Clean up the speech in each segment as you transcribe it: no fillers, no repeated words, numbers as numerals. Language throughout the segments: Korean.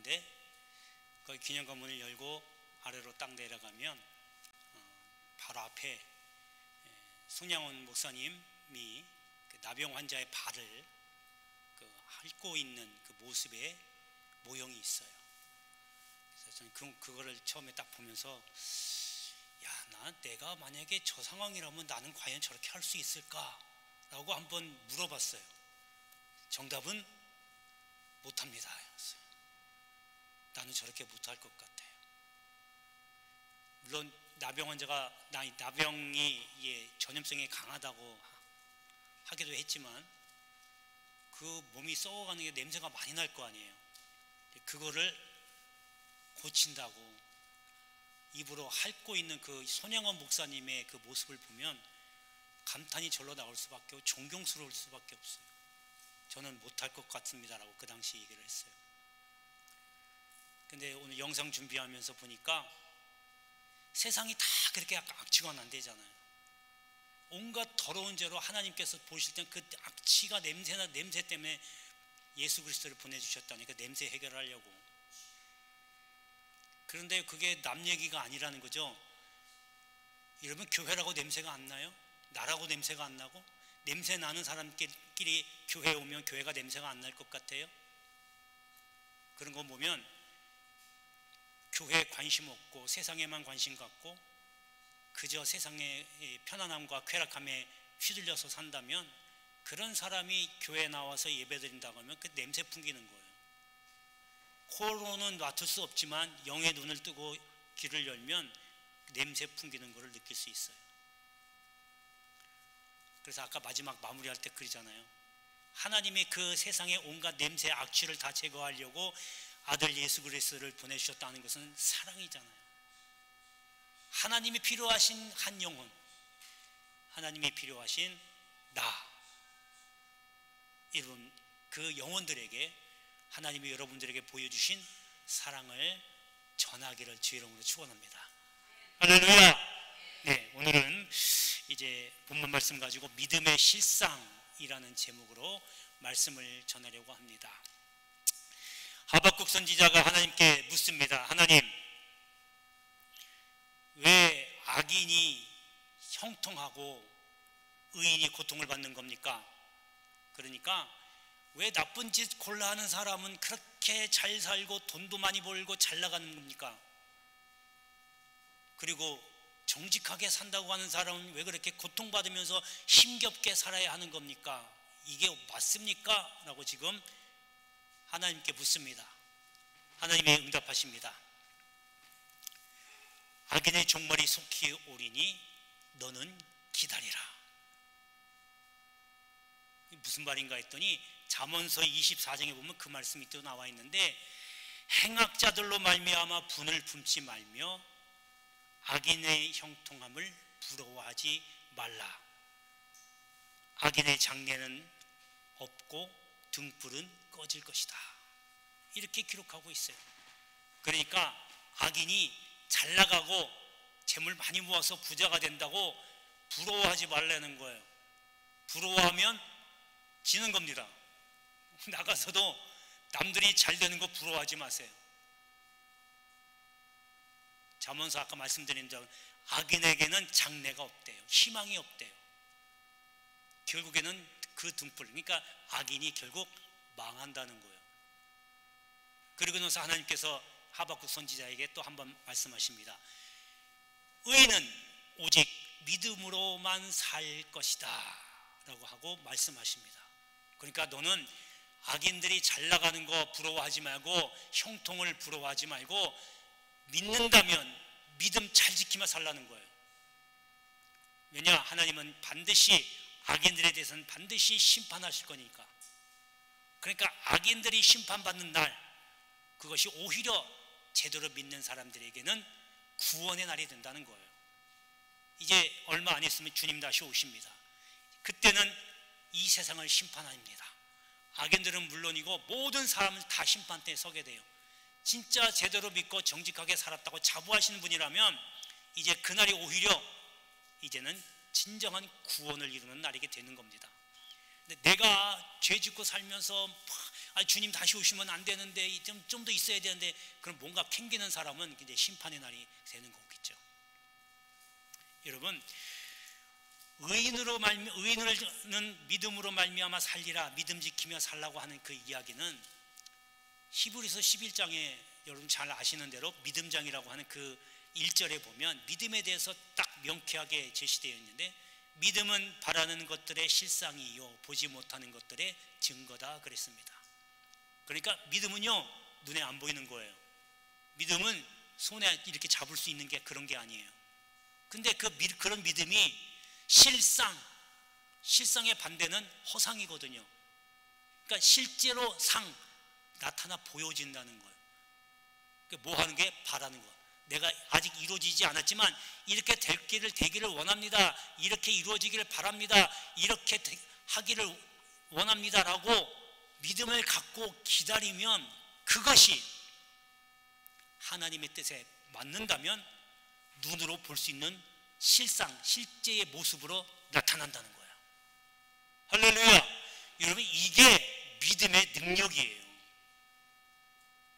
있는데 그 기념관문을 열고 아래로 딱 내려가면 바로 앞에 손양원 목사님이 그 나병 환자의 발을 핥고 있는 그 모습의 모형이 있어요. 그래서 저는 그거를 처음에 딱 보면서 내가 만약에 저 상황이라면 나는 과연 저렇게 할 수 있을까? 라고 한번 물어봤어요. 정답은 못합니다. 나는 저렇게 못할 것 같아요. 물론 나병 환자가 나병이 전염성이 강하다고 하기도 했지만 그 몸이 썩어가는 게 냄새가 많이 날 거 아니에요. 그거를 고친다고 입으로 핥고 있는 그 손양원 목사님의 그 모습을 보면 감탄이 절로 나올 수밖에 없고 존경스러울 수밖에 없어요. 저는 못할 것 같습니다라고 그 당시 얘기를 했어요. 근데 오늘 영상 준비하면서 보니까 세상이 다 그렇게 악취가 안 되잖아요. 온갖 더러운 죄로 하나님께서 보실 땐 그 악취가 냄새 때문에 예수 그리스도를 보내주셨다니까 냄새 해결하려고. 그런데 그게 남 얘기가 아니라는 거죠. 여러분, 교회라고 냄새가 안 나요? 나라고 냄새가 안 나고? 냄새 나는 사람끼리 교회에 오면 교회가 냄새가 안 날 것 같아요? 그런 거 보면 교회에 관심 없고 세상에만 관심 갖고 그저 세상의 편안함과 쾌락함에 휘둘려서 산다면 그런 사람이 교회에 나와서 예배드린다고 하면 그 냄새 풍기는 거예요. 코로는 맡을 수 없지만 영의 눈을 뜨고 귀를 열면 냄새 풍기는 것을 느낄 수 있어요. 그래서 아까 마지막 마무리할 때 그러잖아요. 하나님이 그 세상의 온갖 냄새, 악취를 다 제거하려고 아들 예수 그리스도를 보내주셨다는 것은 사랑이잖아요. 하나님이 필요하신 한 영혼, 하나님이 필요하신 나, 이런 그 영혼들에게 하나님이 여러분들에게 보여주신 사랑을 전하기를 주의 이름으로 축원합니다. 할렐루야. 네, 오늘은 이제 본문 말씀 가지고 믿음의 실상이라는 제목으로 말씀을 전하려고 합니다. 하박국 선지자가 하나님께 묻습니다. 하나님, 왜 악인이 형통하고 의인이 고통을 받는 겁니까? 그러니까 왜 나쁜 짓 골라 하는 사람은 그렇게 잘 살고 돈도 많이 벌고 잘 나가는 겁니까? 그리고 정직하게 산다고 하는 사람은 왜 그렇게 고통받으면서 힘겹게 살아야 하는 겁니까? 이게 맞습니까? 라고 지금 하나님께 묻습니다. 하나님이 응답하십니다. 악인의 종말이 속히 오리니 너는 기다리라. 무슨 말인가 했더니 잠언서 24장에 보면 그 말씀이 또 나와 있는데, 행악자들로 말미암아 분을 품지 말며 악인의 형통함을 부러워하지 말라. 악인의 장래는 없고 등불은 꺼질 것이다. 이렇게 기록하고 있어요. 그러니까 악인이 잘 나가고 재물 많이 모아서 부자가 된다고 부러워하지 말라는 거예요. 부러워하면 지는 겁니다. 나가서도 남들이 잘 되는 거 부러워하지 마세요. 잠언서 아까 말씀드린 대로 악인에게는 장래가 없대요. 희망이 없대요. 결국에는 그 등불, 그러니까 악인이 결국 망한다는 거예요. 그리고 나서 하나님께서 하박국 선지자에게 또 한 번 말씀하십니다. 의인은 오직 믿음으로만 살 것이다 라고 하고 말씀하십니다. 그러니까 너는 악인들이 잘 나가는 거 부러워하지 말고 형통을 부러워하지 말고 믿는다면 믿음 잘 지키며 살라는 거예요. 왜냐? 하나님은 반드시 악인들에 대해서는 반드시 심판하실 거니까. 그러니까 악인들이 심판받는 날, 그것이 오히려 제대로 믿는 사람들에게는 구원의 날이 된다는 거예요. 이제 얼마 안 있으면 주님 다시 오십니다. 그때는 이 세상을 심판합니다. 악인들은 물론이고 모든 사람을 다 심판대에 서게 돼요. 진짜 제대로 믿고 정직하게 살았다고 자부하시는 분이라면 이제 그날이 오히려 이제는 진정한 구원을 이루는 날이게 되는 겁니다. 내가 죄 짓고 살면서 주님 다시 오시면 안 되는데 좀 더 있어야 되는데, 그럼 뭔가 캥기는 사람은 이제 심판의 날이 되는 거겠죠. 여러분, 의인은 믿음으로 말미암아 살리라, 믿음 지키며 살라고 하는 그 이야기는 히브리서 11장에 여러분 잘 아시는 대로 믿음장이라고 하는 그 1절에 보면 믿음에 대해서 딱 명쾌하게 제시되어 있는데, 믿음은 바라는 것들의 실상이요 보지 못하는 것들의 증거다 그랬습니다. 그러니까 믿음은요 눈에 안 보이는 거예요. 믿음은 손에 이렇게 잡을 수 있는 게 그런 게 아니에요. 근데 그런 믿음이 실상의 반대는 허상이거든요. 그러니까 실제로 나타나 보여진다는 거예요. 뭐 하는 게? 바라는 거예요. 내가 아직 이루어지지 않았지만 이렇게 되기를 원합니다. 이렇게 이루어지기를 바랍니다. 이렇게 하기를 원합니다라고 믿음을 갖고 기다리면 그것이 하나님의 뜻에 맞는다면 눈으로 볼 수 있는 실제의 모습으로 나타난다는 거예요. 할렐루야. 여러분, 이게 믿음의 능력이에요.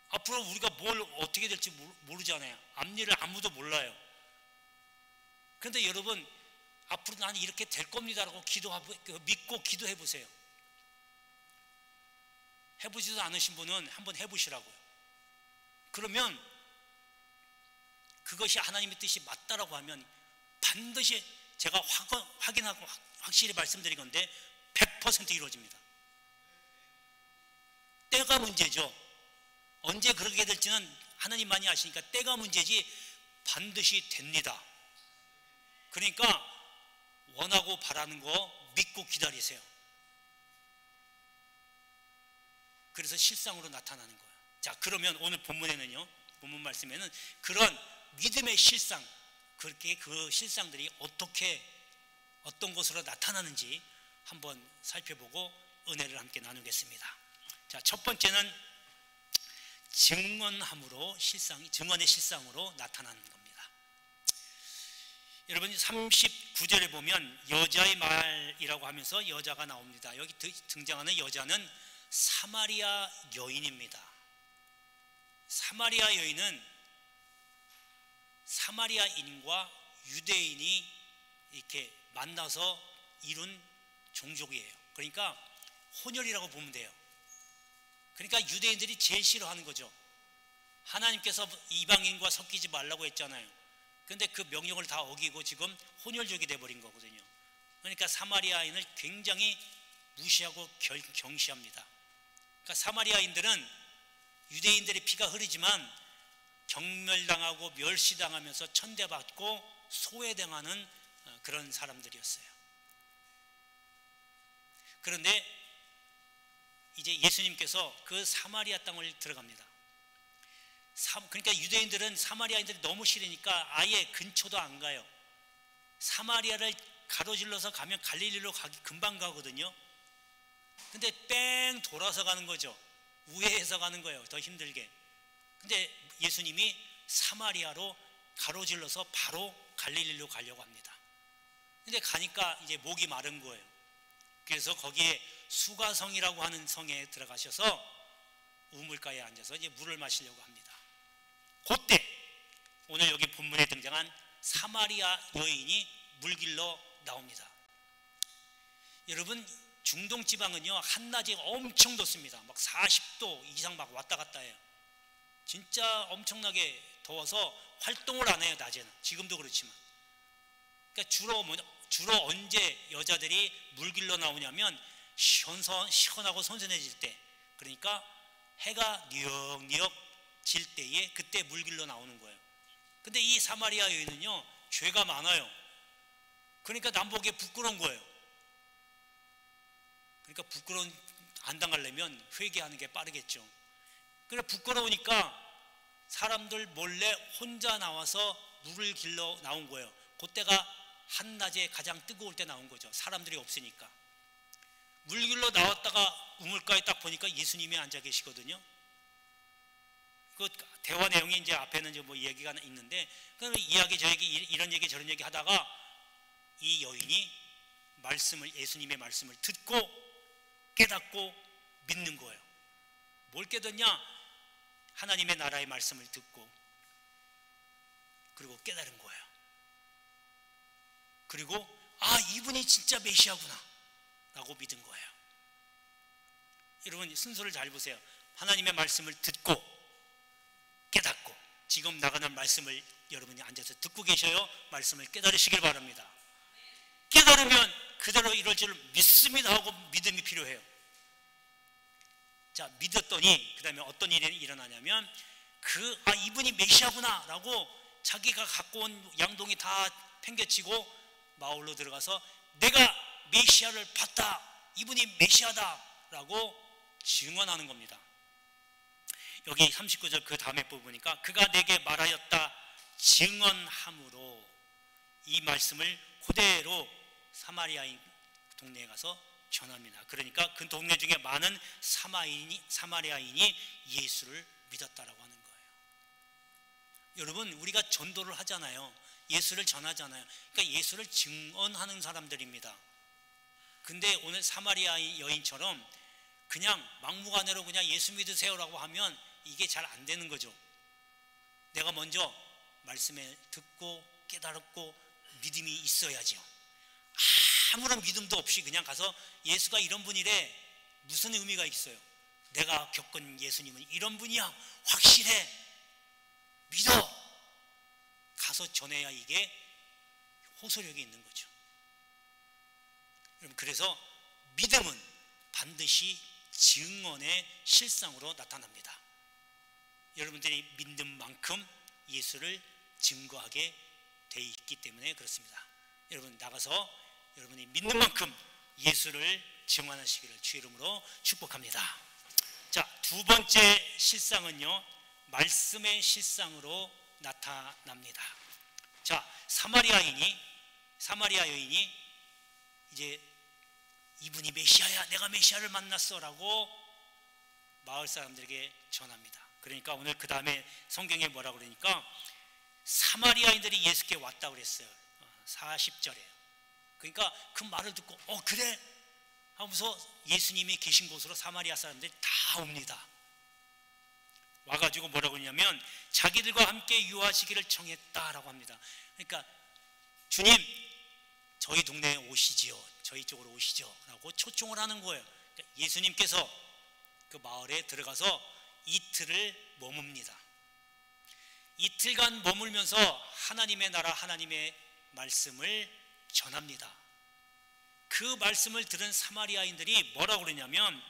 앞으로 우리가 뭘 어떻게 될지 모르잖아요. 앞일을 아무도 몰라요. 그런데 여러분, 앞으로 나는 이렇게 될 겁니다라고 믿고 기도해 보세요. 해보지도 않으신 분은 한번 해보시라고요. 그러면 그것이 하나님의 뜻이 맞다라고 하면 반드시 제가 확인하고 확실히 말씀드리건데 100% 이루어집니다. 때가 문제죠. 언제 그렇게 될지는 하나님만이 아시니까 때가 문제지 반드시 됩니다. 그러니까 원하고 바라는 거 믿고 기다리세요. 그래서 실상으로 나타나는 거예요. 자, 그러면 오늘 본문 말씀에는 그런 믿음의 실상, 그렇게 그 실상들이 어떤 것으로 나타나는지 한번 살펴보고 은혜를 함께 나누겠습니다. 자, 첫 번째는 증언의 실상으로 나타나는 겁니다. 여러분, 39절에 보면 여자의 말이라고 하면서 여자가 나옵니다. 여기 등장하는 여자는 사마리아 여인입니다. 사마리아 여인은 사마리아인과 유대인이 이렇게 만나서 이룬 종족이에요. 그러니까 혼혈이라고 보면 돼요. 그러니까 유대인들이 제일 싫어하는 거죠. 하나님께서 이방인과 섞이지 말라고 했잖아요. 그런데 그 명령을 다 어기고 지금 혼혈족이 돼버린 거거든요. 그러니까 사마리아인을 굉장히 무시하고 경시합니다. 그러니까 사마리아인들은 유대인들의 피가 흐르지만 경멸당하고 멸시당하면서 천대받고 소외당하는 그런 사람들이었어요. 그런데 이제 예수님께서 그 사마리아 땅을 들어갑니다. 그러니까 유대인들은 사마리아인들이 너무 싫으니까 아예 근처도 안 가요. 사마리아를 가로질러서 가면 갈릴리로 금방 가거든요. 근데 뺑 돌아서 가는 거죠. 우회해서 가는 거예요. 더 힘들게. 근데 예수님이 사마리아로 가로질러서 바로 갈릴리로 가려고 합니다. 근데 가니까 이제 목이 마른 거예요. 그래서 거기에 수가성이라고 하는 성에 들어가셔서 우물가에 앉아서 이제 물을 마시려고 합니다. 그때 오늘 여기 본문에 등장한 사마리아 여인이 물길로 나옵니다. 여러분, 중동 지방은요 한낮이 엄청 덥습니다. 막 40도 이상 막 왔다 갔다 해요. 진짜 엄청나게 더워서 활동을 안 해요, 낮에는. 지금도 그렇지만. 그러니까 주로 언제 여자들이 물길로 나오냐면 시원하고 선선해질 때, 그러니까 해가 뉘역뉘역 질 때에 그때 물길로 나오는 거예요. 근데 이 사마리아 여인은요 죄가 많아요. 그러니까 남보기에 부끄러운 거예요. 그러니까 부끄러운 안 당하려면 회개하는 게 빠르겠죠. 그래 부끄러우니까 사람들 몰래 혼자 나와서 물을 길러 나온 거예요. 그때가 한낮에 가장 뜨거울 때 나온 거죠. 사람들이 없으니까. 물 길러 나왔다가 우물가에 딱 보니까 예수님이 앉아 계시거든요. 그 대화 내용이 이제 앞에는 이제 뭐 얘기가 있는데, 그 이야기 저 얘기 이런 얘기 저런 얘기 하다가 이 여인이 예수님의 말씀을 듣고 깨닫고 믿는 거예요. 뭘 깨닫냐? 하나님의 나라의 말씀을 듣고 그리고 깨달은 거예요. 그리고 이분이 진짜 메시아구나 라고 믿은 거예요. 여러분 순서를 잘 보세요. 하나님의 말씀을 듣고 깨닫고, 지금 나가는 말씀을 여러분이 앉아서 듣고 계셔요. 말씀을 깨달으시길 바랍니다. 깨달으면 그대로 이룰 줄 믿습니다 하고 믿음이 필요해요. 자, 믿었더니 그 다음에 어떤 일이 일어나냐면 이분이 메시아구나 라고 자기가 갖고 온 양동이 다 팽개치고 마을로 들어가서 내가 메시아를 봤다, 이분이 메시아다 라고 증언하는 겁니다. 여기 39절 그 다음에 보니까 그가 내게 말하였다 증언함으로 이 말씀을 그대로 사마리아인 동네에 가서 전합니다. 그러니까 그 동네 중에 많은 사마리아인이 예수를 믿었다라고 하는 거예요. 여러분 우리가 전도를 하잖아요. 예수를 전하잖아요. 그러니까 예수를 증언하는 사람들입니다. 근데 오늘 사마리아 여인처럼 그냥 막무가내로 그냥 예수 믿으세요라고 하면 이게 잘 안 되는 거죠. 내가 먼저 말씀에 듣고 깨달았고 믿음이 있어야죠. 아무런 믿음도 없이 그냥 가서 예수가 이런 분이래, 무슨 의미가 있어요? 내가 겪은 예수님은 이런 분이야, 확실해, 믿어, 가서 전해야 이게 호소력이 있는 거죠. 그래서 믿음은 반드시 증언의 실상으로 나타납니다. 여러분들이 믿는 만큼 예수를 증거하게 돼 있기 때문에 그렇습니다. 여러분 나가서 여러분이 믿는 만큼 예수를 증언하시기를 주 이름으로 축복합니다. 자, 두 번째 실상은요, 말씀의 실상으로 나타납니다. 자, 사마리아 여인이 이제 이분이 메시아야, 내가 메시아를 만났어 라고 마을 사람들에게 전합니다. 그러니까 오늘 그 다음에 성경에 뭐라 그러니까 사마리아인들이 예수께 왔다 그랬어요. 40절에. 그러니까 그 말을 듣고 그래 하면서 예수님이 계신 곳으로 사마리아 사람들이 다 옵니다. 와가지고 뭐라고 하냐면 자기들과 함께 유하시기를 청했다라고 합니다. 그러니까 주님 저희 동네에 오시지요, 저희 쪽으로 오시죠 라고 초청을 하는 거예요. 그러니까 예수님께서 그 마을에 들어가서 이틀을 머뭅니다. 이틀간 머물면서 하나님의 나라, 하나님의 말씀을 전합니다. 그 말씀을 들은 사마리아인들이 뭐라고 그러냐면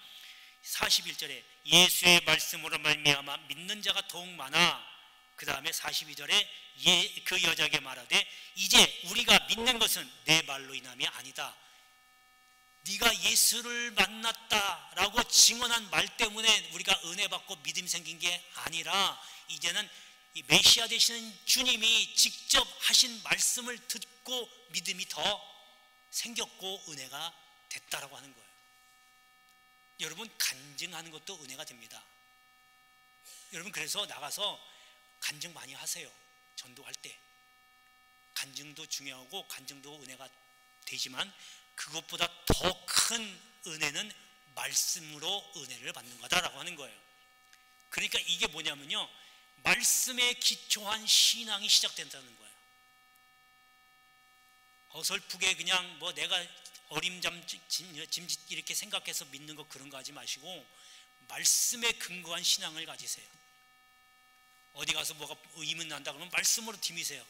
41절에 예수의 말씀으로 말미암아 믿는 자가 더욱 많아. 그 다음에 42절에 그 여자에게 말하되 이제 우리가 믿는 것은 내 말로 인함이 아니다. 네가 예수를 만났다라고 증언한 말 때문에 우리가 은혜 받고 믿음 생긴 게 아니라 이제는 이 메시아 되시는 주님이 직접 하신 말씀을 듣고 믿음이 더 생겼고 은혜가 됐다라고 하는 거예요. 여러분 간증하는 것도 은혜가 됩니다. 여러분 그래서 나가서 간증 많이 하세요. 전도할 때 간증도 중요하고 간증도 은혜가 되지만 그것보다 더 큰 은혜는 말씀으로 은혜를 받는 거다라고 하는 거예요. 그러니까 이게 뭐냐면요, 말씀에 기초한 신앙이 시작된다는 거예요. 어설프게 그냥 뭐 내가 어림짐짓 이렇게 생각해서 믿는 거 그런 거 하지 마시고 말씀에 근거한 신앙을 가지세요. 어디 가서 뭐가 의문 난다 그러면 말씀으로 디미세요.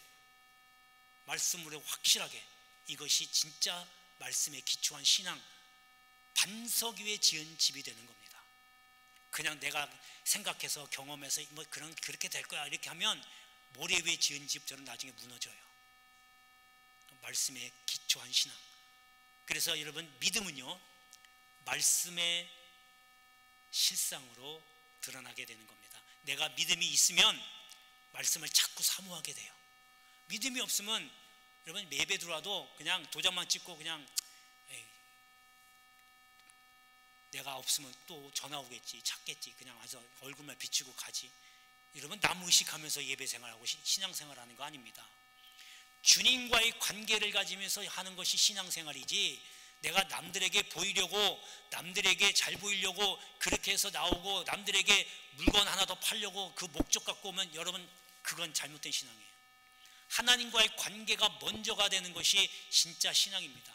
말씀으로 확실하게 이것이 진짜 말씀에 기초한 신앙, 반석 위에 지은 집이 되는 겁니다. 그냥 내가 생각해서 경험해서 뭐 그렇게 될 거야 이렇게 하면 모래 위에 지은 집처럼 나중에 무너져요. 말씀에 기초한 신앙. 그래서 여러분 믿음은요 말씀의 실상으로 드러나게 되는 겁니다. 내가 믿음이 있으면 말씀을 자꾸 사모하게 돼요. 믿음이 없으면 여러분 예배 들어와도 그냥 도장만 찍고 그냥 내가 없으면 또 전화 오겠지, 찾겠지, 그냥 와서 얼굴만 비추고 가지. 여러분 남 의식하면서 예배 생활하고 신앙 생활하는 거 아닙니다. 주님과의 관계를 가지면서 하는 것이 신앙 생활이지 내가 남들에게 보이려고, 남들에게 잘 보이려고 그렇게 해서 나오고 남들에게 물건 하나 더 팔려고 그 목적 갖고 오면 여러분 그건 잘못된 신앙이에요. 하나님과의 관계가 먼저가 되는 것이 진짜 신앙입니다.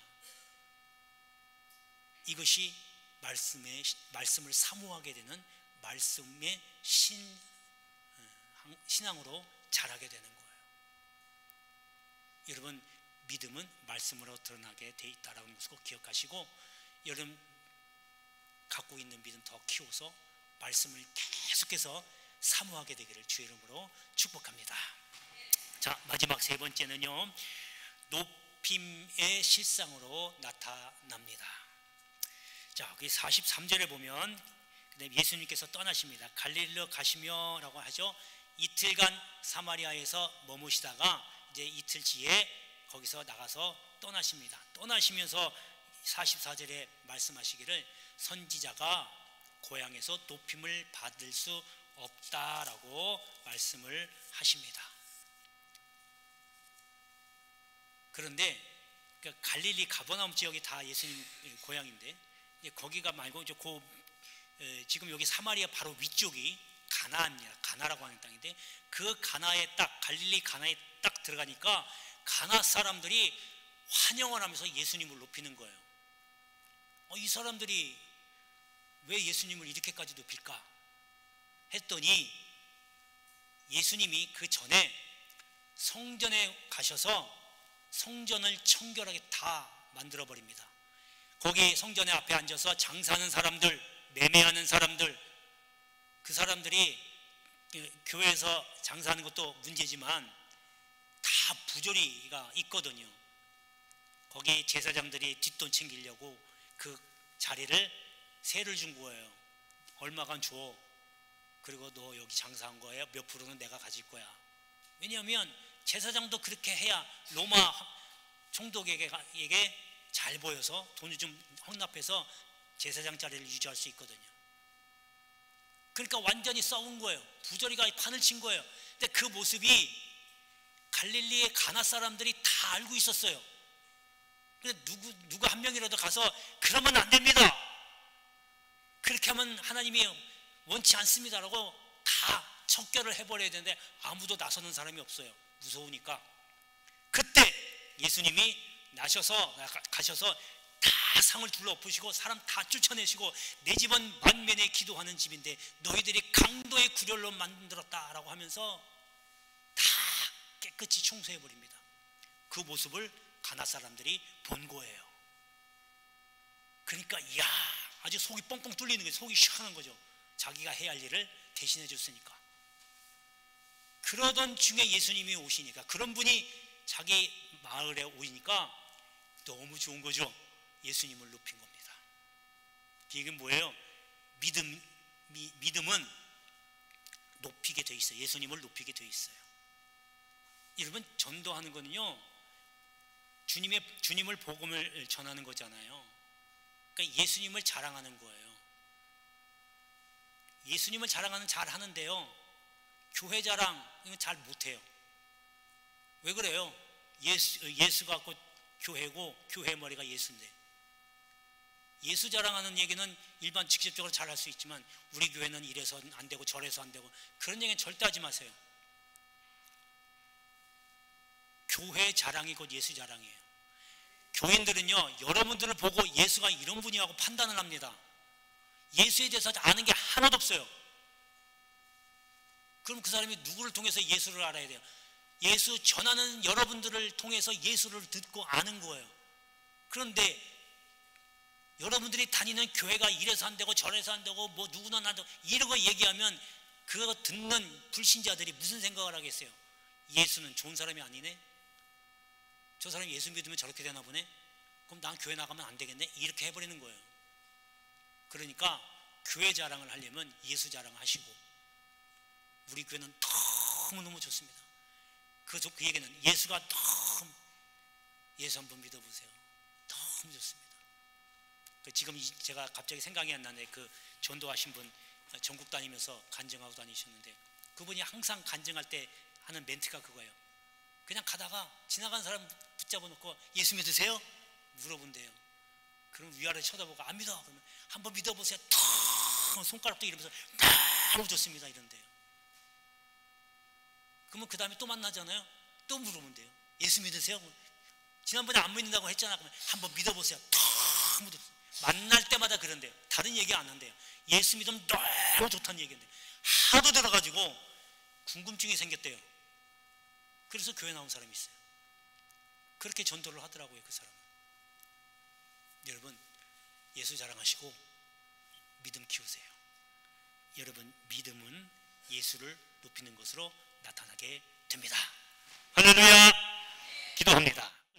이것이 말씀을 사모하게 되는 말씀의 신앙으로 자라게 되는 거예요. 여러분, 믿음은 말씀으로 드러나게 돼 있다는 것을 꼭 기억하시고, 여러분 갖고 있는 믿음 더 키워서 말씀을 계속해서 사모하게 되기를 주의 이름으로 축복합니다. 자, 마지막 세 번째는요, 높임의 실상으로 나타납니다. 자, 여기 43절에 보면 예수님께서 떠나십니다. 갈릴리로 가시며 라고 하죠. 이틀간 사마리아에서 머무시다가 이제 이틀치에 거기서 나가서 떠나십니다. 떠나시면서 44절에 말씀하시기를 선지자가 고향에서 높임을 받을 수 없다라고 말씀을 하십니다. 그런데 갈릴리 가버나움 지역이 다 예수님 고향인데, 거기가 말고 지금 여기 사마리아 바로 위쪽이 가나안이야. 가나라고 하는 땅인데, 그 가나에 딱, 갈릴리 가나에 딱 들어가니까 가나 사람들이 환영을 하면서 예수님을 높이는 거예요. 이 사람들이 왜 예수님을 이렇게까지 높일까 했더니, 예수님이 그 전에 성전에 가셔서 성전을 청결하게 다 만들어 버립니다. 거기 성전의 앞에 앉아서 장사하는 사람들, 매매하는 사람들, 그 사람들이 교회에서 장사하는 것도 문제지만 다 부조리가 있거든요. 거기 제사장들이 뒷돈 챙기려고 그 자리를 세를 준 거예요. 얼마간 줘. 그리고 너 여기 장사한 거예요? 몇 프로는 내가 가질 거야. 왜냐하면 제사장도 그렇게 해야 로마 총독에게 잘 보여서 돈을 좀 헌납해서 제사장 자리를 유지할 수 있거든요. 그러니까 완전히 썩은 거예요. 부조리가 판을 친 거예요. 근데 그 모습이 갈릴리의 가나 사람들이 다 알고 있었어요. 근데 누구 한 명이라도 가서 그러면 안 됩니다, 그렇게 하면 하나님이 원치 않습니다라고 다 척결을 해버려야 되는데 아무도 나서는 사람이 없어요. 무서우니까. 그때 예수님이 가셔서 다 상을 둘러엎으시고 사람 다 쫓아내시고, 내 집은 만면에 기도하는 집인데 너희들이 강도의 구렬로 만들었다라고 하면서 다 깨끗이 청소해버립니다. 그 모습을 가나 사람들이 본 거예요. 그러니까 이야, 아주 속이 뻥뻥 뚫리는 거예요. 속이 시원한 거죠. 자기가 해야 할 일을 대신해 줬으니까. 그러던 중에 예수님이 오시니까, 그런 분이 자기 마을에 오니까 너무 좋은 거죠. 예수님을 높인 겁니다. 이게 뭐예요? 믿음은 높이게 돼 있어요. 예수님을 높이게 돼 있어요. 여러분, 전도하는 거는요, 주님을 복음을 전하는 거잖아요. 그러니까 예수님을 자랑하는 거예요. 예수님을 자랑하는 잘 하는데요, 교회 자랑 이건 잘 못해요. 왜 그래요? 예수가 곧 교회고 교회 머리가 예수인데, 예수 자랑하는 얘기는 일반 직접적으로 잘 할 수 있지만 우리 교회는 이래서 안 되고 저래서 안 되고 그런 얘기는 절대 하지 마세요. 교회 자랑이 곧 예수 자랑이에요. 교인들은요, 여러분들을 보고 예수가 이런 분이라고 판단을 합니다. 예수에 대해서 아는 게 하나도 없어요. 그럼 그 사람이 누구를 통해서 예수를 알아야 돼요? 예수 전하는 여러분들을 통해서 예수를 듣고 아는 거예요. 그런데 여러분들이 다니는 교회가 이래서 안 되고 저래서 안 되고 뭐 누구나 안 되고 이러고 얘기하면 그거 듣는 불신자들이 무슨 생각을 하겠어요? 예수는 좋은 사람이 아니네? 저 사람이 예수 믿으면 저렇게 되나 보네? 그럼 난 교회 나가면 안 되겠네? 이렇게 해버리는 거예요. 그러니까 교회 자랑을 하려면 예수 자랑하시고, 우리 교회는 너무너무 좋습니다. 그 얘기는 예수가 너무, 예수 한번 믿어보세요. 너무 좋습니다. 지금 제가 갑자기 생각이 안 나네. 그 전도하신 분 전국 다니면서 간증하고 다니셨는데, 그분이 항상 간증할 때 하는 멘트가 그거예요. 그냥 가다가 지나간 사람 붙잡아 놓고 예수 믿으세요? 물어본대요. 그럼 위아래 쳐다보고 안 믿어. 그러면 한번 믿어보세요. 턱 손가락도 이러면서 너무 좋습니다 이런데요. 그러면 그 다음에 또 만나잖아요. 또 물어보면 돼요. 예수 믿으세요? 지난번에 안 믿는다고 했잖아. 그러면 한번 믿어보세요. 턱 믿어. 만날 때마다 그런데요. 다른 얘기 안 한대요. 예수 믿으면 너무 좋다는 얘기인데 하도 들어가지고 궁금증이 생겼대요. 그래서 교회 나온 사람이 있어요. 그렇게 전도를 하더라고요. 그 사람은. 여러분 예수 자랑하시고 믿음 키우세요. 여러분 믿음은 예수를 높이는 것으로 나타나게 됩니다. 할렐루야. 기도합니다.